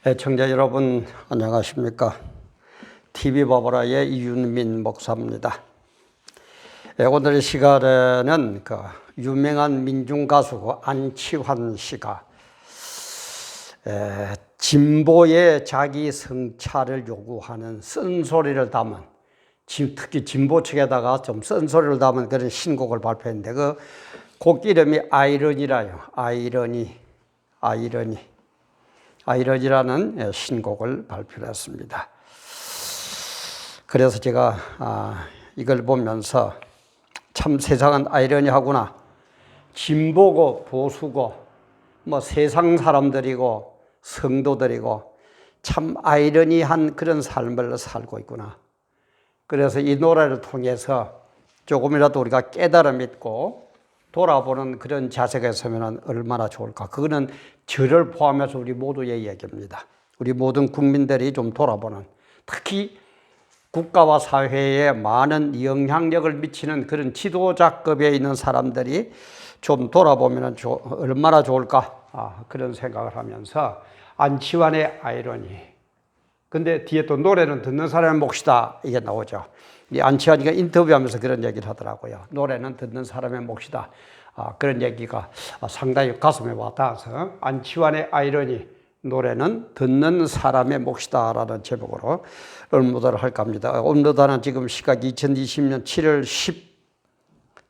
애청자 여러분 안녕하십니까? TV바보라의 이윤민 목사입니다. 오늘 시간에는 유명한 민중가수 안치환 씨가 진보의 자기 성찰을 요구하는 쓴소리를 담은, 특히 진보 측에다가 좀 쓴소리를 담은 그런 신곡을 발표했는데 그 곡 이름이 아이러니라요. 아이러니라는 신곡을 발표했습니다. 그래서 제가 이걸 보면서 참 세상은 아이러니하구나. 진보고 보수고 세상 사람들이고 성도들이고 참 아이러니한 그런 삶을 살고 있구나. 그래서 이 노래를 통해서 조금이라도 우리가 깨달음 있고 돌아보는 그런 자세가 있으면 얼마나 좋을까. 그거는 저를 포함해서 우리 모두의 얘기입니다. 우리 모든 국민들이 좀 돌아보는, 특히 국가와 사회에 많은 영향력을 미치는 그런 지도자급에 있는 사람들이 좀 돌아보면 얼마나 좋을까. 그런 생각을 하면서 안치환의 아이러니. 근데 뒤에 또 노래는 듣는 사람의 몫이다 이게 나오죠. 이 안치환이가 인터뷰하면서 그런 얘기를 하더라고요. 노래는 듣는 사람의 몫이다. 그런 얘기가 상당히 가슴에 와닿아서 안치환의 아이러니, 노래는 듣는 사람의 몫이다 라는 제목으로 업로드를 할까 합니다. 업로드는 지금 시각 2020년 7월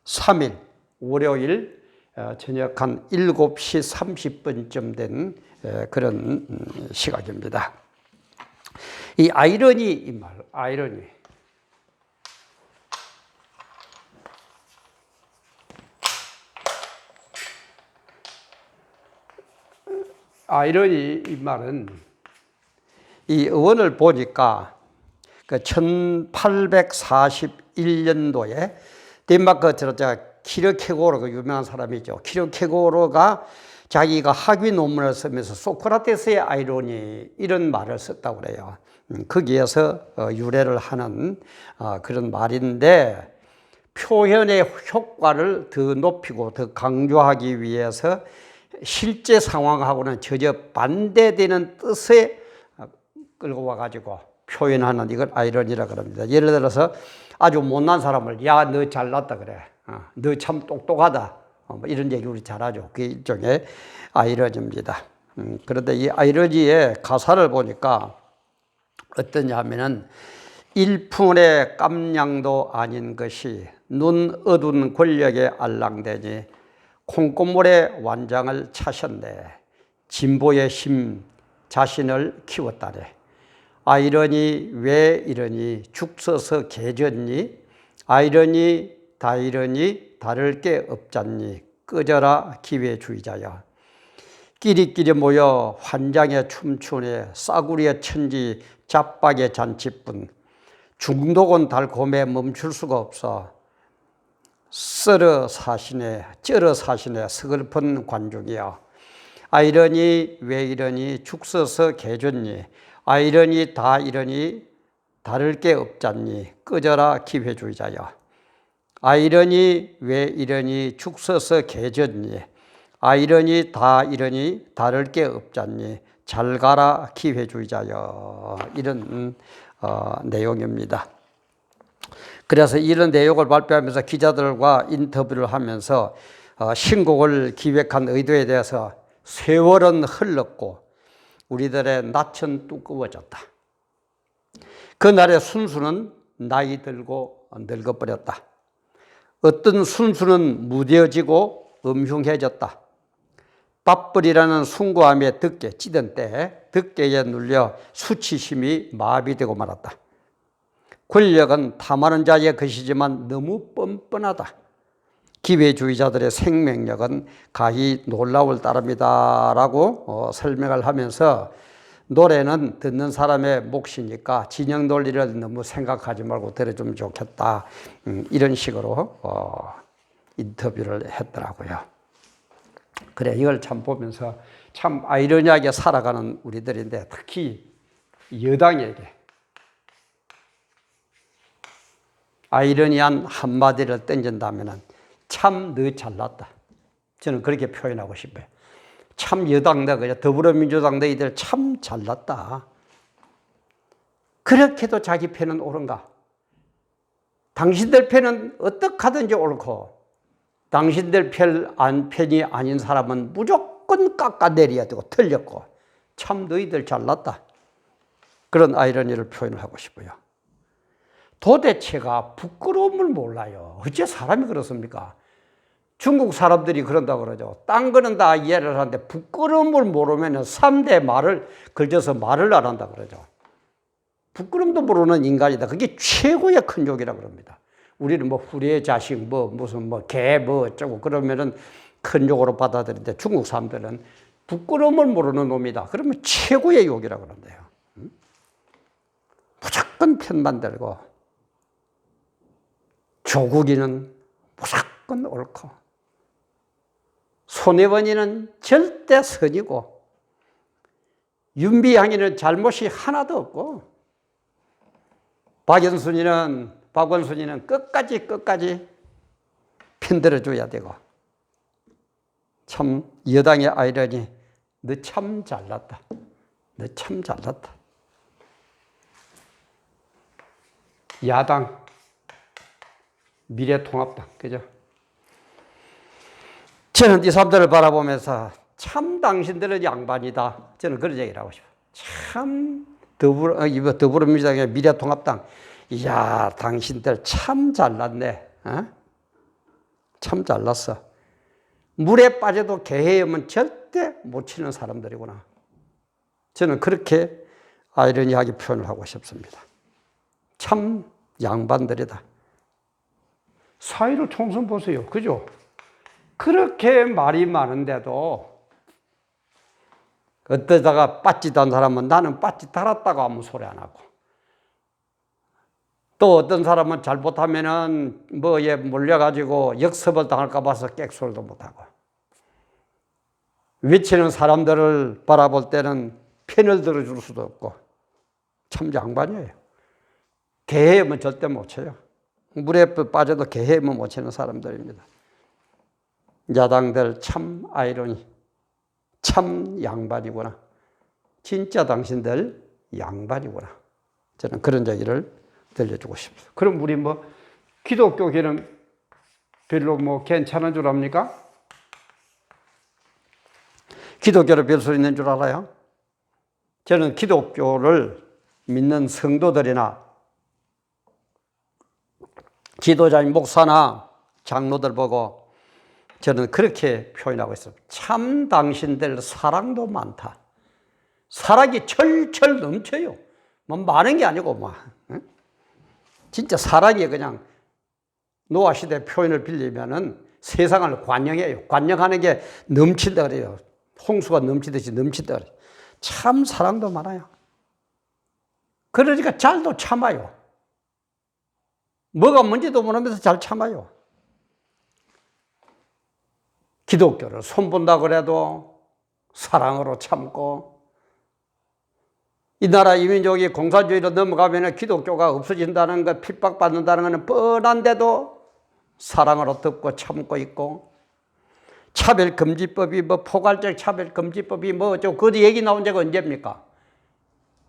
13일 월요일 저녁 한 7시 30분쯤 된 그런 시각입니다. 이 아이러니, 이 말, 아이러니. 아이러니 이 말은 이 어원을 보니까 그 1841년도에 덴마크 키르케고르, 그 유명한 사람이죠. 키르케고르가 자기가 학위 논문을 쓰면서 소크라테스의 아이러니 이런 말을 썼다고 그래요. 거기에서 유래를 하는 그런 말인데, 표현의 효과를 더 높이고 더 강조하기 위해서 실제 상황하고는 전혀 반대되는 뜻에 끌고 와가지고 표현하는 이걸 아이러니라고 합니다. 예를 들어서 아주 못난 사람을 야, 너 잘났다 그래. 너 참 똑똑하다. 이런 얘기 우리 잘하죠. 그게 일종의 아이러니입니다. 그런데 이 아이러니의 가사를 보니까 어떠냐 하면은 일푼의 깜냥도 아닌 것이 눈 어두운 권력에 알랑대니 콩고물에 완장을 차셨네. 진보의 힘 자신을 키웠다네. 아이러니 왜 이러니 죽 서서 개졌니. 아이러니 다이러니 다를 게 없잖니. 꺼져라 기회주의자야. 끼리끼리 모여 환장에 춤추네. 싸구리에 천지 잡박의 잔치뿐. 중독은 달콤해 멈출 수가 없어. 썰어 사시네 쩔어 사시네 서글픈 관중이야. 아이러니 왜 이러니 죽 서서 개줬니. 아이러니 다 이러니 다를 게 없잖니. 꺼져라 기회주의자야. 아이러니 왜 이러니 죽 서서 개졌니. 아이러니 다 이러니 다를 게 없잖니. 잘 가라 기회주의자야. 이런 내용입니다. 그래서 이런 내용을 발표하면서 기자들과 인터뷰를 하면서 신곡을 기획한 의도에 대해서 세월은 흘렀고 우리들의 낯은 두꺼워졌다. 그날의 순수는 나이 들고 늙어버렸다. 어떤 순수는 무뎌지고 음흉해졌다. 밥벌이라는 숭고함에 득게 찌든 때 득게에 눌려 수치심이 마비되고 말았다. 권력은 탐하는 자의 것이지만 너무 뻔뻔하다. 기회주의자들의 생명력은 가히 놀라울 따름이다 라고 설명을 하면서 노래는 듣는 사람의 몫이니까 진영 논리를 너무 생각하지 말고 들어주면 좋겠다. 이런 식으로 인터뷰를 했더라고요. 그래, 이걸 참 보면서 참 아이러니하게 살아가는 우리들인데, 특히 여당에게 아이러니한 한마디를 던진다면 참 너 잘났다. 저는 그렇게 표현하고 싶어요. 참 여당들, 그죠? 더불어민주당 너희들 참 잘났다. 그렇게도 자기 편은 옳은가? 당신들 편은 어떻게 하든지 옳고, 당신들 편이 아닌 사람은 무조건 깎아내려야 되고, 틀렸고, 참 너희들 잘났다. 그런 아이러니를 표현을 하고 싶어요. 도대체가 부끄러움을 몰라요. 어째 사람이 그렇습니까? 중국 사람들이 그런다고 그러죠. 딴 거는 다 이해를 하는데 부끄러움을 모르면 3대 말을 걸쳐서 말을 안 한다 그러죠. 부끄럼도 모르는 인간이다. 그게 최고의 큰 욕이라고 그럽니다. 우리는 뭐 후리의 자식, 무슨 개, 어쩌고 그러면은 큰 욕으로 받아들이는데 중국 사람들은 부끄러움을 모르는 놈이다. 그러면 최고의 욕이라고 그런대요. 무조건 편만 들고 조국이는 무조건 옳고 손혜원이는 절대 선이고 윤비향이는 잘못이 하나도 없고 박원순이는 끝까지 편들어줘야 되고 참 여당의 아이러니 너 참 잘났다. 너 참 잘났다. 야당 미래통합당 그죠? 저는 이 사람들을 바라보면서 참 당신들은 양반이다. 저는 그런 얘기를 하고 싶어요. 참 더불어민주당의 미래통합당 이야 당신들 참 잘났네. 어? 참 잘났어. 물에 빠져도 개 헤엄은 절대 못 치는 사람들이구나. 저는 그렇게 아이러니하게 표현을 하고 싶습니다. 참 양반들이다. 4.15 총선 보세요. 그죠? 그렇게 말이 많은데도 어떠다가 빠짓한 사람은 나는 빠짓 달았다고 아무 소리 안 하고 또 어떤 사람은 잘못하면은 뭐에 몰려가지고 역습을 당할까 봐서 객소리도 못하고 외치는 사람들을 바라볼 때는 편을 들어줄 수도 없고 참 양반이에요. 개헤엄은 절대 못 쳐요. 물에 빠져도 개헤엄은 못 치는 사람들입니다. 야당들 참 아이러니, 참 양반이구나. 진짜 당신들 양반이구나. 저는 그런 얘기를 들려주고 싶습니다. 그럼 우리 기독교계는 별로 괜찮은 줄 압니까? 기독교를 별 수 있는 줄 알아요? 저는 기독교를 믿는 성도들이나 지도자인 목사나 장로들 보고 저는 그렇게 표현하고 있습니다. 참 당신들 사랑도 많다. 사랑이 철철 넘쳐요. 많은 게 아니고 진짜 사랑이 그냥 노아 시대 표현을 빌리면은 세상을 관영해요. 관영하는 게 넘친다 그래요. 홍수가 넘치듯이 넘친다 그래요. 참 사랑도 많아요. 그러니까 잘도 참아요. 뭐가 뭔지도 모르면서 잘 참아요. 기독교를 손본다 그래도 사랑으로 참고 이 나라 이민족이 공산주의로 넘어가면 기독교가 없어진다는 것, 핍박받는다는 것은 뻔한데도 사랑으로 듣고 참고 있고 차별금지법이 포괄적 차별금지법이 어쩌고 그 얘기 나온 적은 언제입니까?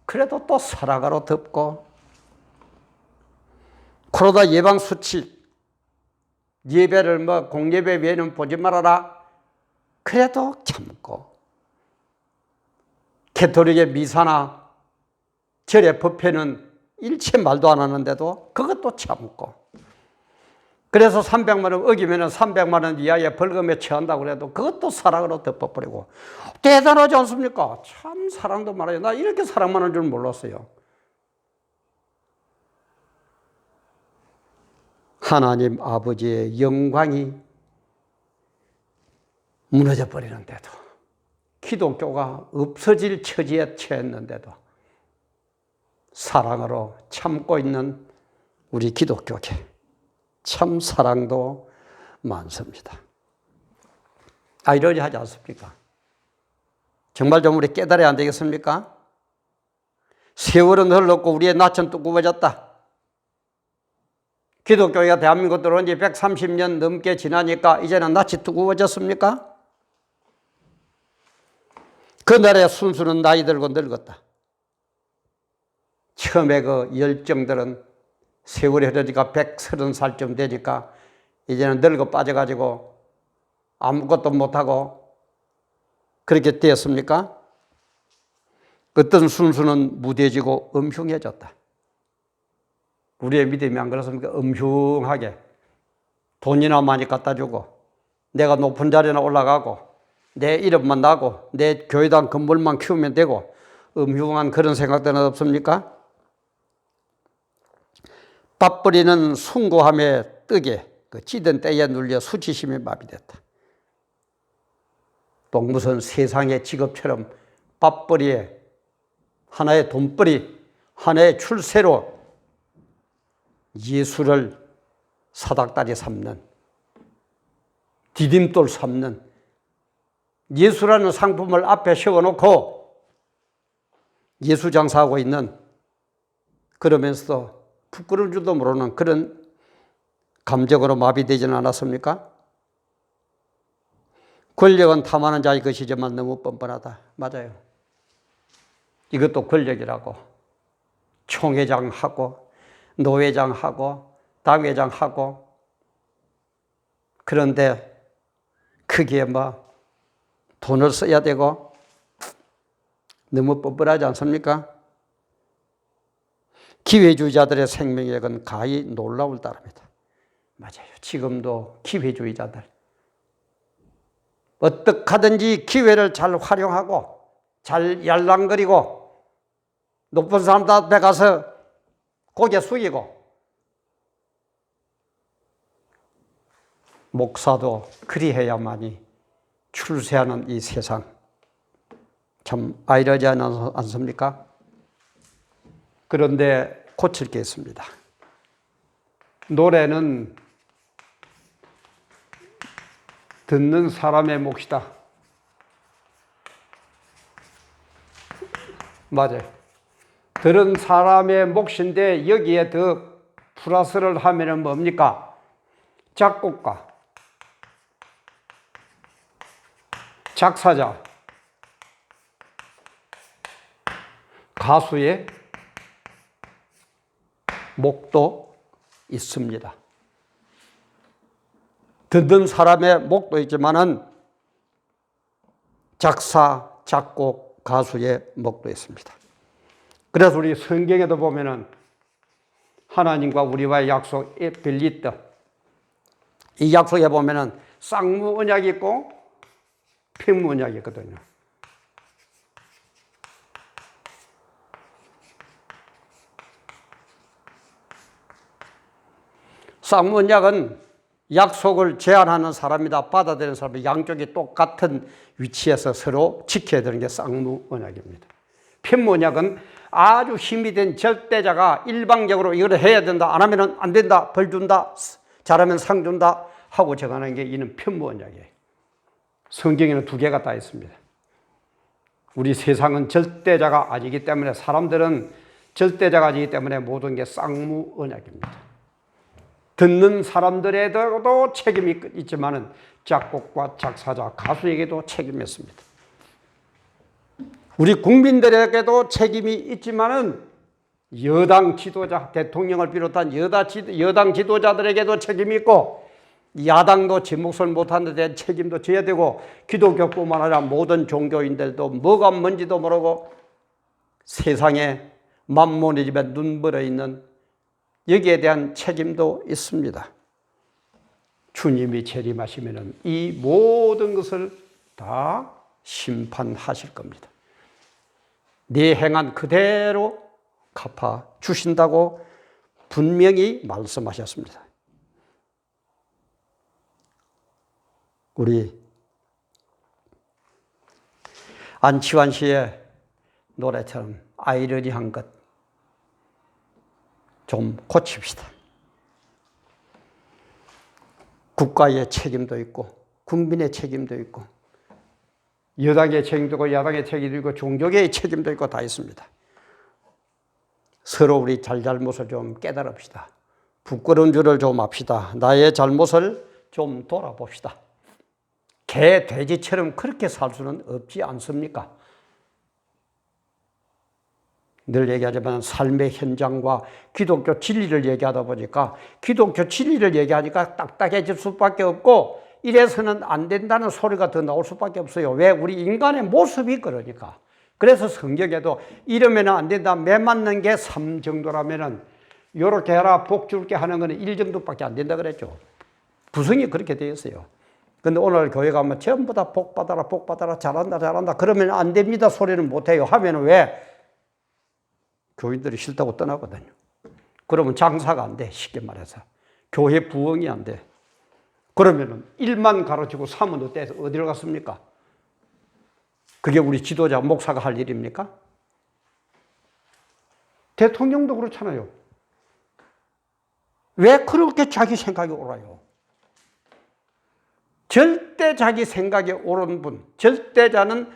그래도 또 사랑으로 듣고 코로나 예방수칙 예배를 공예배 외에는 보지 말아라. 그래도 참고 개토릭의 미사나 절의 법회는 일체 말도 안 하는데도 그것도 참고 그래서 300만 원 어기면 300만 원 이하의 벌금에 처한다고 해도 그것도 사랑으로 덮어버리고 대단하지 않습니까? 참 사랑도 많아요. 나 이렇게 사랑 많은 줄 몰랐어요. 하나님 아버지의 영광이 무너져 버리는데도 기독교가 없어질 처지에 처했는데도 사랑으로 참고 있는 우리 기독교계 참 사랑도 많습니다. 아이러니하지 않습니까? 정말 좀 우리 깨달아야 안 되겠습니까? 세월은 흘렀고 우리의 낯은 뜨거워졌다. 기독교가 대한민국 들어온 지 130년 넘게 지나니까 이제는 낯이 뜨거워졌습니까? 그날의 순수는 나이 들고 늙었다. 처음에 그 열정들은 세월이 흐르니까 130살쯤 되니까 이제는 늙어 빠져가지고 아무것도 못하고 그렇게 되었습니까? 어떤 순수는 무뎌지고 음흉해졌다. 우리의 믿음이 안 그렇습니까? 음흉하게 돈이나 많이 갖다 주고 내가 높은 자리나 올라가고 내 이름만 나고 내 교회당 건물만 키우면 되고 음흉한 그런 생각들은 없습니까? 밥벌이는 숭고함에 뜨게 그 찌든 때에 눌려 수치심에 마비됐다. 또 무슨 세상의 직업처럼 밥벌이에 하나의 돈벌이, 하나의 출세로 예수를 사닥다리 삼는, 디딤돌 삼는 예수라는 상품을 앞에 세워놓고 예수 장사하고 있는, 그러면서도 부끄러운 줄도 모르는 그런 감정으로 마비되지는 않았습니까? 권력은 탐하는 자의 것이지만 너무 뻔뻔하다. 맞아요. 이것도 권력이라고. 총회장하고 노회장하고 당회장하고, 그런데 크기에 뭐 돈을 써야 되고 너무 뻔뻔하지 않습니까? 기회주의자들의 생명력은 가히 놀라울 따릅니다. 맞아요. 지금도 기회주의자들 어떻게 하든지 기회를 잘 활용하고 잘 yar랑거리고 높은 사람들 앞에 가서 고개 숙이고, 목사도 그리해야만이 출세하는 이 세상 참 아이러지 않습니까? 그런데 고칠 게 있습니다. 노래는 듣는 사람의 몫이다. 맞아요. 들은 사람의 몫인데 여기에 더 플러스를 하면은 뭡니까? 작곡가, 작사자, 가수의 목도 있습니다. 듣는 사람의 목도 있지만은 작사, 작곡, 가수의 목도 있습니다. 그래서 우리 성경에도 보면은 하나님과 우리와의 약속 빌리트, 이 약속에 보면은 쌍무 언약이 있고 편무 언약이 있거든요. 쌍무 언약은 약속을 제안하는 사람이다 받아들이는 사람이 양쪽이 똑같은 위치에서 서로 지켜야 되는 게 쌍무 언약입니다. 편무 언약은 아주 힘이 된 절대자가 일방적으로 이걸 해야 된다, 안 하면 안 된다, 벌 준다, 잘하면 상 준다 하고 정하는 게 이는 편무 언약이에요. 성경에는 두 개가 다 있습니다. 우리 세상은 절대자가 아니기 때문에, 사람들은 절대자가 아니기 때문에 모든 게 쌍무 언약입니다. 듣는 사람들에게도 책임이 있지만은 작곡과 작사자, 가수에게도 책임이 있습니다. 우리 국민들에게도 책임이 있지만은 여당 지도자, 대통령을 비롯한 여당 지도자들에게도 책임이 있고, 야당도 제 몫을 못하는 데 책임도 져야 되고, 기독교뿐만 아니라 모든 종교인들도 뭐가 뭔지도 모르고 세상에 만몬의 집에 눈벌어 있는 여기에 대한 책임도 있습니다. 주님이 재림하시면은 이 모든 것을 다 심판하실 겁니다. 네 행한 그대로 갚아 주신다고 분명히 말씀하셨습니다. 우리 안치환 씨의 노래처럼 아이러니한 것 좀 고칩시다. 국가의 책임도 있고 국민의 책임도 있고 여당의 책임도 있고 야당의 책임도 있고 종교계의 책임도 있고 다 있습니다. 서로 우리 잘잘못을 좀 깨달읍시다. 부끄러운 줄을 좀 압시다. 나의 잘못을 좀 돌아봅시다. 개, 돼지처럼 그렇게 살 수는 없지 않습니까? 늘 얘기하지만 삶의 현장과 기독교 진리를 얘기하다 보니까 기독교 진리를 얘기하니까 딱딱해질 수밖에 없고 이래서는 안 된다는 소리가 더 나올 수밖에 없어요. 왜? 우리 인간의 모습이 그러니까. 그래서 성경에도 이러면 안 된다. 매 맞는 게 3 정도라면은 요렇게 해라 복 줄게 하는 거는 1 정도밖에 안 된다 그랬죠. 구성이 그렇게 되어 있어요. 근데 오늘 교회 가면 전부 다 복 받아라 복 받아라 잘한다 잘한다 그러면 안 됩니다 소리는 못 해요. 하면은 왜? 교인들이 싫다고 떠나거든요. 그러면 장사가 안 돼. 쉽게 말해서. 교회 부흥이 안 돼. 그러면은 1만 가르치고 3은 어디로 갔습니까? 그게 우리 지도자, 목사가 할 일입니까? 대통령도 그렇잖아요. 왜 그렇게 자기 생각이 옳아요? 절대 자기 생각이 옳은 분, 절대자는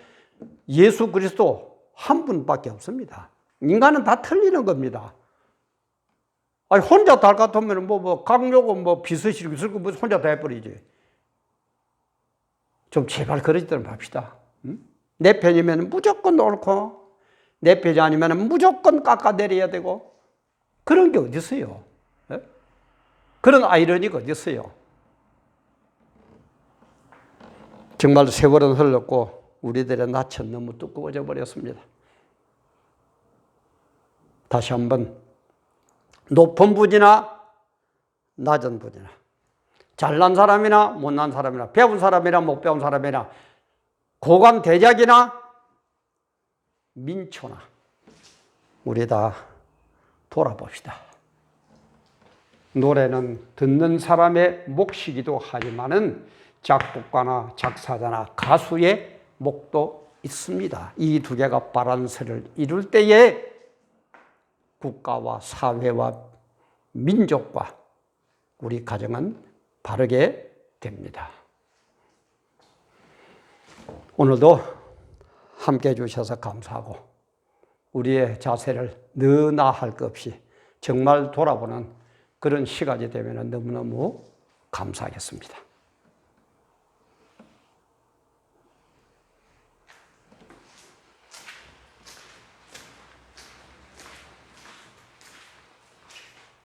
예수 그리스도 한 분밖에 없습니다. 인간은 다 틀리는 겁니다. 아니, 혼자 달 같으면 강요고 비서실 있을 거 혼자 다 해버리지. 좀 제발 그러지들 맙시다. 응? 내 편이면 무조건 옳고, 내 편이 아니면 무조건 깎아내려야 되고, 그런 게 어디 있어요? 예? 그런 아이러니가 어디 있어요? 정말 세월은 흘렀고, 우리들의 낯은 너무 두꺼워져 버렸습니다. 다시 한번 높은 분이나 낮은 분이나 잘난 사람이나 못난 사람이나 배운 사람이나 못 배운 사람이나 고관 대작이나 민초나 우리 다 돌아봅시다. 노래는 듣는 사람의 몫이기도 하지만은 작곡가나 작사자나 가수의 몫도 있습니다. 이 두 개가 바란스를 이룰 때에 국가와 사회와 민족과 우리 가정은 바르게 됩니다. 오늘도 함께 해주셔서 감사하고 우리의 자세를 너나 할 것 없이 정말 돌아보는 그런 시간이 되면 너무너무 감사하겠습니다.